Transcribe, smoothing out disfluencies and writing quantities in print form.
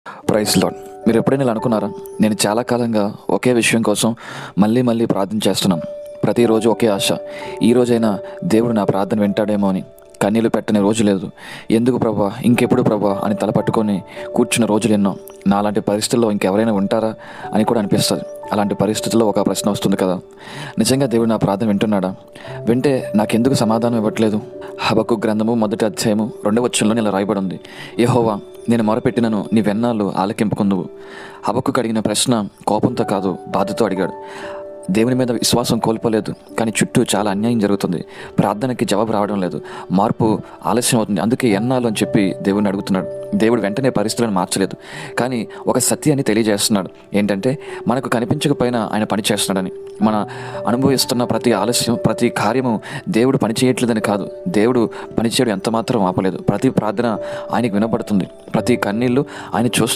Praise lord. మీరు ఎప్పుడైనా ఇలా అనుకున్నారా? నేను చాలా కాలంగా ఒకే విషయం కోసం మళ్ళీ మళ్ళీ ప్రార్థన చేస్తున్నాను. ప్రతిరోజు ఒకే ఆశ. ఈ రోజైనా దేవుడు నా ప్రార్థన వింటాడేమో అని. కన్నీళ్లు పెట్టని రోజు లేదు. ఎందుకు ప్రభా, ఇంకెప్పుడు ప్రభా అని తల పట్టుకొని కూర్చున్న రోజులు ఎన్నో. నాలాంటి పరిస్థితుల్లో ఇంకెవరైనా ఉంటారా అని కూడా అనిపిస్తుంది. అలాంటి పరిస్థితుల్లో ఒక ప్రశ్న వస్తుంది కదా, నిజంగా దేవుడు నా ప్రార్థన వింటున్నాడా? వింటే నాకెందుకు సమాధానం ఇవ్వట్లేదు? హబక్కు గ్రంథము 1వ అధ్యాయము 2వ వచనంలో ఇలా రాయబడి ఉంది, యెహోవా, నేను మొరపెట్టినను నీవెన్నాళ్ళు ఆలకింపుకుందువు. హబక్కు అడిగిన ప్రశ్న కోపంతో కాదు, బాధతో అడిగాడు. దేవుని మీద విశ్వాసం కోల్పోలేదు, కానీ చుట్టూ చాలా అన్యాయం జరుగుతుంది. ప్రార్థనకి జవాబు రావడం లేదు, మార్పు ఆలస్యం అవుతుంది. అందుకే ఎన్నాళ్ళు అని చెప్పి దేవుడిని అడుగుతున్నాడు. దేవుడు వెంటనే పరిస్థితులను మార్చలేదు, కానీ ఒక సత్యాన్ని తెలియజేస్తున్నాడు. ఏంటంటే, మనకు కనిపించకపోయినా ఆయన పని చేస్తున్నాడని. మన అనుభవిస్తున్న ప్రతి ఆలస్యం, ప్రతి కార్యము దేవుడు పని చేయట్లేదని కాదు, దేవుడు పనిచేయడం ఎంత మాత్రం ఆపలేదు. ప్రతి ప్రార్థన ఆయనకు వినపడుతుంది, ప్రతి కన్నీళ్ళు ఆయన చూస్తూ